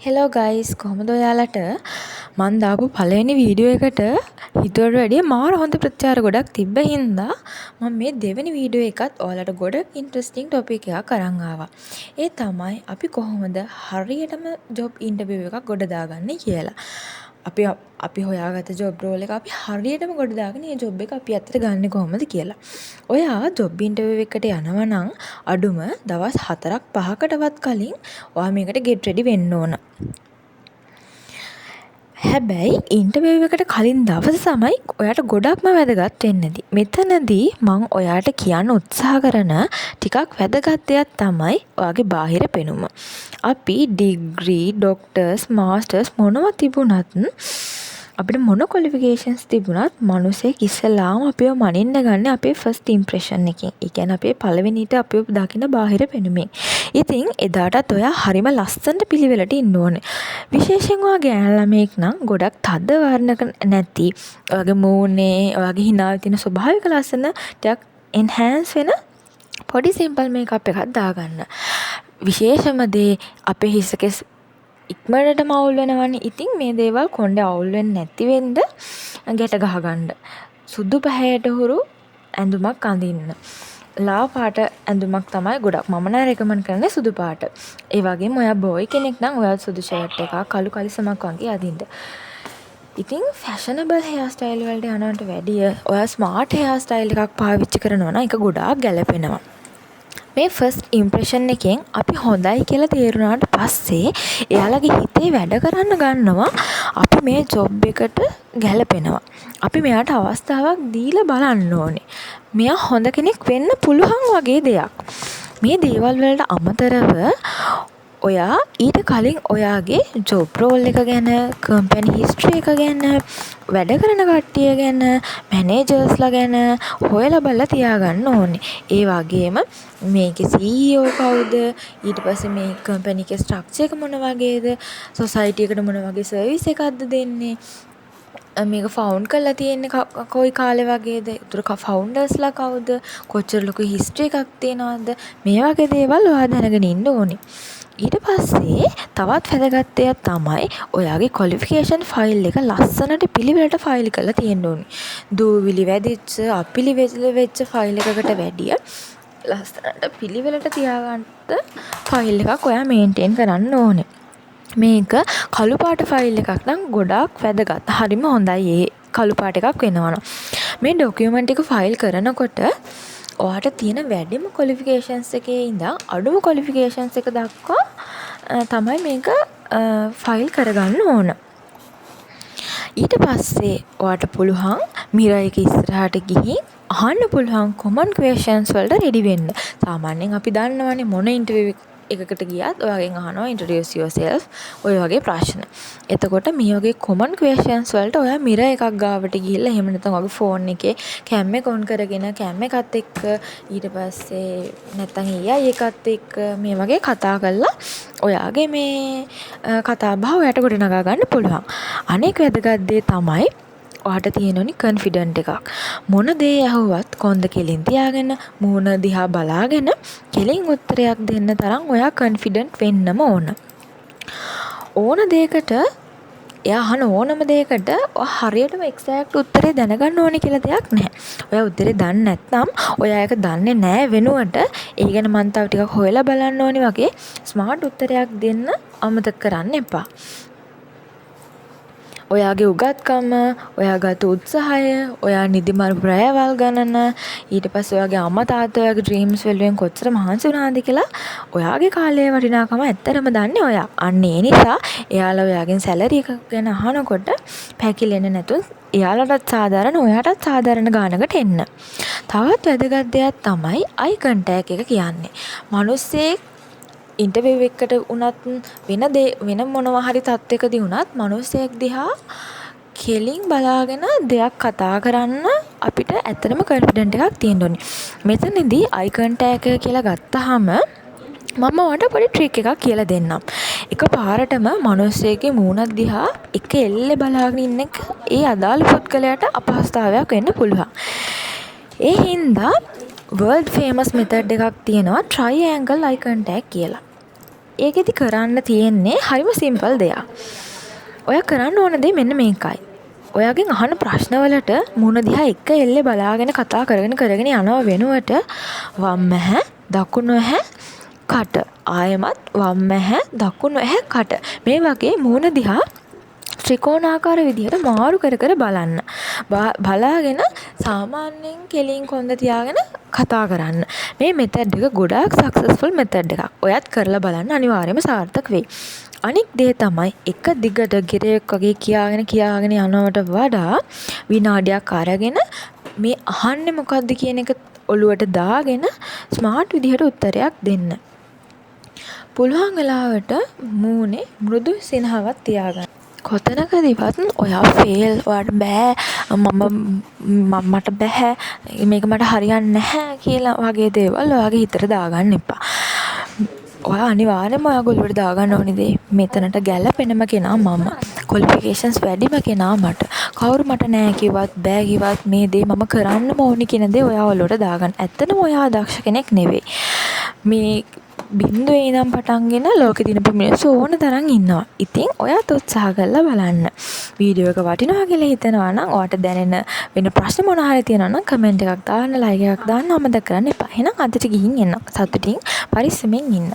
Hello guys කොහොමද ඔයාලට මන් දාපු පළවෙනි වීඩියෝ එකට හිතුවට වැඩිය මාර හොඳ ප්‍රතිචාර ගොඩක් තිබ්බ හින්දා මම මේ දෙවෙනි වීඩියෝ එකත් ඔයාලට ගොඩක් ඉන්ට්‍රස්ටිං ටොපික් එකක් අරන් ආවා. ඒ තමයි අපි කොහොමද හරියටම ජොබ් ඉන්ටර්විව් එකක් ගොඩ දාගන්නේ කියලා. අපි හොයාගත්ත ජොබ් රෝල් එක අපි හරියටම ගොඩ දාගෙන මේ ජොබ් එක අපි අතට ගන්නෙ කොහොමද කියලා. ඔයා ජොබ් ඉන්ටර්විව් එකට යනවා නම් අඩුම දවස් 4ක් 5කටවත් කලින් ඔයා මේකට get ready වෙන්න ඕන. හැබැයි ඉන්ටර්විව් එකට කලින් දවස තමයි ඔයාට ගොඩක්ම වැදගත් වෙන්නේ. මෙතනදී මම ඔයාට කියන්න උත්සාහ කරන ටිකක් වැදගත් දෙයක් තමයි ඔයාගේ බාහිර පෙනුම. අපි ඩිග්‍රී, ඩොක්ටර්ස්, මාස්ටර්ස් මොනවා තිබුණත් අපිට මොන ක්වොලිෆිකේෂන්ස් තිබුණත් මිනිස්සෙක් ඉස්සලාම අපිව මනින්න ගන්න අපේ ෆස්ට් ඉම්ප්‍රෙෂන් එකෙන්. ඒ කියන්නේ අපේ පළවෙනිට අපිව දකින්න බාහිර පෙනුමෙන්. ඉතින් එදාටත් ඔයා හරිම ලස්සනට පිළිවෙලට ඉන්න ඕනේ. විශේෂයෙන් ඔයා ගෑනු ළමයෙක් නම් ගොඩක් තද වර්ණක නැති, ඔයාගේ මූණේ, ඔයාගේ හිනාවේ තියෙන ස්වභාවික ලස්සන ටිකක් එන්හෑන්ස් වෙන පොඩි සිම්පල් මේකප් එකක් දාගන්න. විශේෂම දේ අපේ හිසකෙස් ඉක්මනටම අවුල් වෙනවනේ. ඉතින් මේ දේවල් කොණ්ඩේ අවුල් වෙන්නේ නැති වෙන්න ගැට ගහගන්න. සුදු පැහැයට හුරු ඇඳුමක් අඳින්න. ලා පාට ඇඳුමක් තමයි ගොඩක් මම නම් රෙකමන්ඩ් කරන්නේ සුදු පාට. ඒ වගේම ඔයා බෝයි කෙනෙක් නම් ඔයා සුදු ෂර්ට් එකක් කළු කලිසමක් වගේ අදින්න. ඉතින් ෆැෂනබල් හෙයාර් ස්ටයිල් වලට යනවට වැඩිය ඔයා ස්මාර්ට් හෙයාර් ස්ටයිල් එකක් පාවිච්චි කරනවා නම් ඒක ගොඩාක් ගැලපෙනවා. මේ ෆස්ට් ඉම්ප්‍රෙෂන් එකෙන් අපි හොඳයි කියලා තේරුණාට පස්සේ එයාලගේ හිතේ වැඩ කරන්න ගන්නවා අපි මේ ජොබ් එකට ගැලපෙනවා. අපි මෙයාට අවස්ථාවක් දීලා බලන්න ඕනේ. මෙයා හොඳ කෙනෙක් වෙන්න පුළුවන් වගේ දෙයක්. මේ දේවල් වලට අමතරව ඔයා ඊට කලින් ඔයාගේ ජොබ් රෝල් එක ගැන, කම්පැනි හිස්ටරි එක ගැන, වැඩ කරන කට්ටිය ගැන, මැනේජර්ස්ලා ගැන හොයලා බලලා තියාගන්න ඕනේ. ඒ වගේම මේකේ CEO කවුද? ඊට පස්සේ මේ කම්පැනි එකේ ස්ට්‍රක්චර් එක මොන වගේද? සොසයිටි එකට මොන වගේ සර්විස් එකක්ද දෙන්නේ? මේක ෆවුන්ඩ් කරලා තියෙන්නේ කොයි කාලේ වගේද? උතුර ෆවුන්ඩර්ස්ලා කවුද? කොච්චර ලොකු හිස්ටරි එකක් තියෙනවද? මේ වගේ දේවල් ඔයා දැනගෙන ඉන්න ඕනේ. ඊට පස්සේ තවත් වැදගත් දෙයක් තමයි ඔයාගේ ක්වොලිෆිකේෂන් ෆයිල් එක ලස්සනට පිළිවෙලට ෆයිල් කරලා තියෙන්න ඕනේ. දූවිලි වැදිච්ච, අපිලිවෙල වෙච්ච ෆයිල් එකකට වැඩිය ලස්සනට පිළිවෙලට තියාගන්න ෆයිල් එකක් ඔයා මේන්ටේන් කරන්න ඕනේ. මේක කළු පාට ෆයිල් එකක් නම් ගොඩාක් වැදගත්. හරිම හොඳයි ඒ කළු පාට එකක් වෙනවා. මේ ડોකියුමන්ට් එක ෆයිල් කරනකොට ඔයාට තියෙන වැඩිම ක්වොලිෆිකේෂන්ස් එකේ ඉඳන් අඩුම ක්වොලිෆිකේෂන්ස් එක දක්වා තමයි මේක ෆයිල් කරගන්න ඕන. ඊට පස්සේ ඔයාට පුළුවන් මිරර් එක ඉස්සරහට ගිහින් අහන්න පුළුවන් කොමන් ක්වෙස්චන්ස් වලට රෙඩි වෙන්න. සාමාන්‍යයෙන් අපි දන්නවනේ මොන ඉන්ටර්විව් එකකට ගියත් ඔයාගෙන් අහනවා introduce yourself ඔය වගේ ප්‍රශ්න. එතකොට මේ වගේ common questions වලට ඔයා mirror එකක් ගාවට ගිහිල්ලා එහෙම නැත්නම් ඔයාගේ phone එකේ cam එක on කරගෙන cam එකත් එක්ක ඊට පස්සේ නැත්නම් AI එකත් එක්ක මේ වගේ කතා කරලා ඔයාගේ මේ කතා බහ ඔයාට ගොඩනගා ගන්න පුළුවන්. අනෙක් වැදගත් දේ තමයි ඔයාට තියෙනුනේ කොන්ෆිඩන්ට් එකක්. මොන දේ ඇහුවත් කොන්ද කෙලින් තියාගෙන මූණ දිහා බලාගෙන කෙලින් උත්තරයක් දෙන්න තරම් ඔයා කොන්ෆිඩන්ට් වෙන්නම ඕන. ඕන දෙයකට එයා අහන ඕනම දෙයකට ඔයා හරියටම එක්සැක්ට් උත්තරේ දැනගන්න ඕනේ කියලා දෙයක් නැහැ. ඔයා උත්තරේ දන්නේ නැත්නම් ඔයා ඒක දන්නේ නැහැ වෙනුවට ඒ ගැන මන් තව ටිකක් හොයලා බලන්න ඕනේ වගේ ස්මාර්ට් උත්තරයක් දෙන්න අමතක කරන්න එපා. ඔයාගේ උගත්කම, ඔයා ගත උත්සාහය, ඔයා නිදිමර ප්‍රයවල් ගණන, ඊට පස්සේ ඔයාගේ අම්මා තාත්තා ඔයාගේ ඩ්‍රීම්ස් වලින් කොච්චර මහන්සි වුණාද කියලා ඔයාගේ කාලයේ වටිනාකම ඇත්තටම දන්නේ ඔයා. අන්න ඒ නිසා එයාලා ඔයාගෙන් සැලරි එක ගැන අහනකොට පැකිලෙන්නේ නැතුව එයාලටත් සාධාරණ ඔයාටත් සාධාරණ ගානකට එන්න. තවත් වැදගත් දෙයක් තමයි අයි කන්ටැක්ට් එක කියන්නේ. මිනිස්සෙක් ඉන්ටර්විව් එකකට වුණත් වෙන මොනවා හරි තත්යකදී වුණත් මිනිස්සෙක් දිහා කෙලින් බලාගෙන දෙයක් කතා කරන්න අපිට ඇත්තටම කොන්ෆිඩන්ට් එකක් තියෙන්න ඕනේ. මෙතනදී අයි කන්ටැක්ට් එක කියලා ගත්තාම මම ඔයාලට පොඩි ට්‍රික් එකක් කියලා දෙන්නම්. එක පාරටම මිනිස්සෙක්ගේ මූණ දිහා එක එල්ලේ බලාගෙන ඉන්න එක ඒ අදාළ පුද්ගලයාට අපහසුතාවයක් වෙන්න පුළුවන්. ඒ හින්දා world famous method එකක් තියෙනවා triangle eye contact කියලා. ඒකෙදි කරන්න තියෙන්නේ හරිම සිම්පල් දෙයක්. ඔයා කරන්න ඕන දේ මෙන්න මේකයි. ඔයාගෙන් අහන ප්‍රශ්නවලට මුහුණ දිහා එක එල්ලේ බලාගෙන කතා කරගෙන යනවා වෙනුවට වම් ඇහැ, දකුණු ඇහැ, කට. ආයෙමත් වම් ඇහැ, දකුණු ඇහැ, කට. මේ වගේ මුහුණ දිහා ත්‍රිකෝණාකාර විදිහට මාරු කර බලන්න. බලාගෙන සාමාන්‍යයෙන් කෙලින් කොන්ද තියාගෙන කතා කරන්න. මේ මෙතඩ් එක ගොඩාක් සක්සස්ෆුල් මෙතඩ් එකක්. ඔයත් කරලා බලන්න අනිවාර්යයෙන්ම සාර්ථක වෙයි. අනික් දේ තමයි එක දිගට ගිරේක් වගේ කියාගෙන යනවට වඩා විනාඩියක් අරගෙන මේ අහන්නේ මොකද්ද කියන එක ඔලුවට දාගෙන ස්මාර්ට් විදිහට උත්තරයක් දෙන්න. පුළුවන් වෙලාවට මූණේ මෘදු සිනහවක් තියාගන්න. කොතනකදීවත් ඔයා ෆේල් ඔයාට බෑ මට බෑ මේක මට හරියන්නේ නැහැ කියලා වගේ දේවල් ඔයාගේ හිතට දාගන්න එපා. ඔයා අනිවාර්යයෙන්ම ඔයාගොල්ලෝට දාගන්න ඕනේ දේ මෙතනට ගැලපෙනම කෙනා මම. ක්වොලිෆිකේෂන්ස් වැඩිම කෙනා මට. කවුරු මට නෑ කිව්වත් බෑ කිව්වත් මේ දේ මම කරන්නම ඕනි කියන දේ ඔයා ඔලුවට දාගන්න. ඇත්තටම ඔයා දක්ෂ කෙනෙක් නෙවෙයි. මේ බින්දුවේ ඉඳන් පටන්ගෙන ලෝකෙ දිනපු මිනිස්සු ඕන තරම් ඉන්නවා. ඉතින් ඔයාත් උත්සාහ කරලා බලන්න. වීඩියෝ එක වටිනවා කියලා හිතනවා නම් ඔයාට දැනෙන වෙන ප්‍රශ්න මොනවා හරි තියෙනවා නම් කමෙන්ට් එකක් දාන්න, ලයික් එකක් දාන්න අමතක කරන්න එපා. එහෙනම් අදට ගිහින් එන්න. සතුටින් පරිස්සමෙන් ඉන්න.